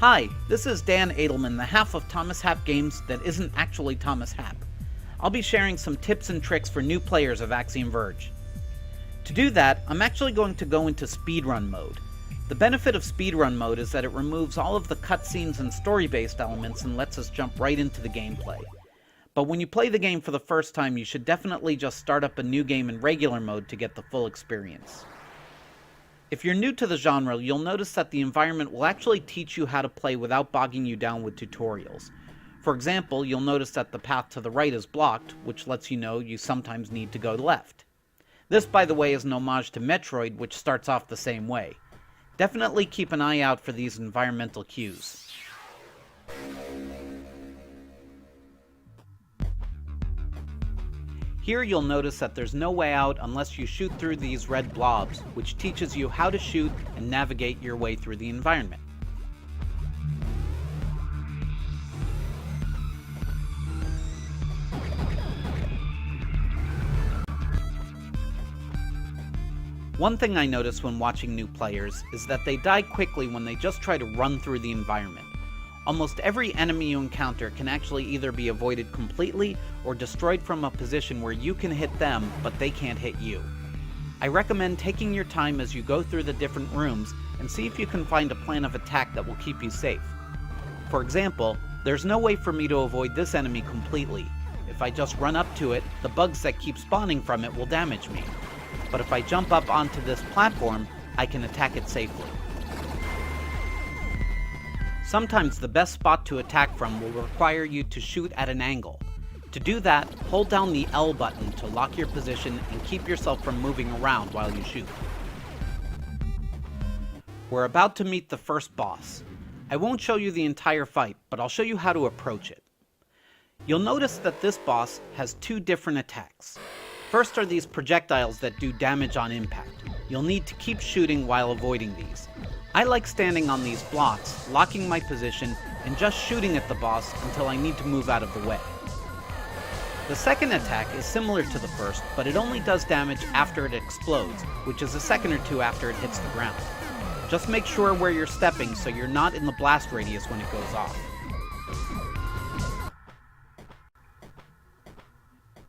Hi, this is Dan Adelman, the half of Thomas Happ Games that isn't actually Thomas Happ. I'll be sharing some tips and tricks for new players of Axiom Verge. To do that, I'm actually going to go into speedrun mode. The benefit of speedrun mode is that it removes all of the cutscenes and story-based elements and lets us jump right into the gameplay. But when you play the game for the first time, you should definitely just start up a new game in regular mode to get the full experience. If you're new to the genre, you'll notice that the environment will actually teach you how to play without bogging you down with tutorials. For example, you'll notice that the path to the right is blocked, which lets you know you sometimes need to go left. This, by the way, is an homage to Metroid, which starts off the same way. Definitely keep an eye out for these environmental cues. Here you'll notice that there's no way out unless you shoot through these red blobs, which teaches you how to shoot and navigate your way through the environment. One thing I notice when watching new players is that they die quickly when they just try to run through the environment. Almost every enemy you encounter can actually either be avoided completely or destroyed from a position where you can hit them, but they can't hit you. I recommend taking your time as you go through the different rooms and see if you can find a plan of attack that will keep you safe. For example, there's no way for me to avoid this enemy completely. If I just run up to it, the bugs that keep spawning from it will damage me. But if I jump up onto this platform, I can attack it safely. Sometimes the best spot to attack from will require you to shoot at an angle. To do that, hold down the L button to lock your position and keep yourself from moving around while you shoot. We're about to meet the first boss. I won't show you the entire fight, but I'll show you how to approach it. You'll notice that this boss has two different attacks. First are these projectiles that do damage on impact. You'll need to keep shooting while avoiding these. I like standing on these blocks, locking my position, and just shooting at the boss until I need to move out of the way. The second attack is similar to the first, but it only does damage after it explodes, which is a second or two after it hits the ground. Just make sure where you're stepping so you're not in the blast radius when it goes off.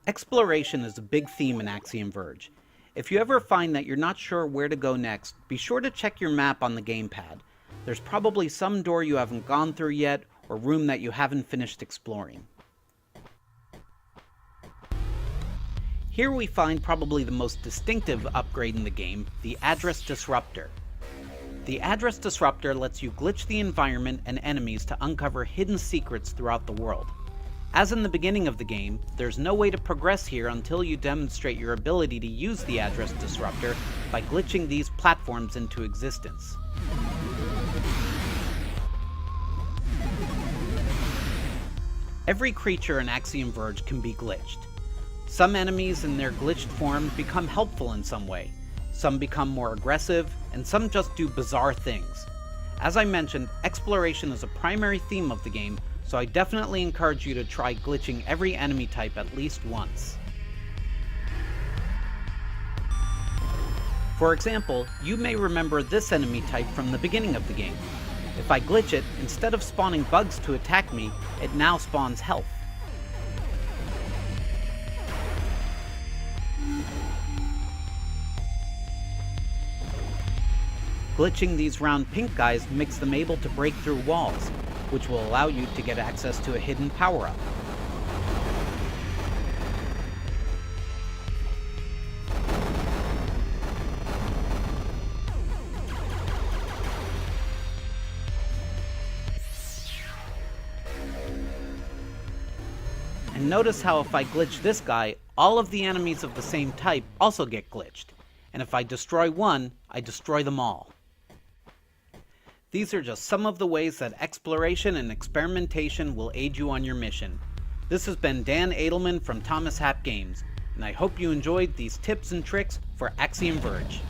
Exploration is a big theme in Axiom Verge. If you ever find that you're not sure where to go next, be sure to check your map on the gamepad. There's probably some door you haven't gone through yet, or room that you haven't finished exploring. Here we find probably the most distinctive upgrade in the game, the address disruptor. The address disruptor lets you glitch the environment and enemies to uncover hidden secrets throughout the world. As in the beginning of the game, there's no way to progress here until you demonstrate your ability to use the address disruptor by glitching these platforms into existence. Every creature in Axiom Verge can be glitched. Some enemies in their glitched form become helpful in some way, some become more aggressive, and some just do bizarre things. As I mentioned, exploration is a primary theme of the game, so I definitely encourage you to try glitching every enemy type at least once. For example, you may remember this enemy type from the beginning of the game. If I glitch it, instead of spawning bugs to attack me, it now spawns health. Glitching these round pink guys makes them able to break through walls, which will allow you to get access to a hidden power-up. And notice how if I glitch this guy, all of the enemies of the same type also get glitched. And if I destroy one, I destroy them all. These are just some of the ways that exploration and experimentation will aid you on your mission. This has been Dan Adelman from Thomas Happ Games, and I hope you enjoyed these tips and tricks for Axiom Verge.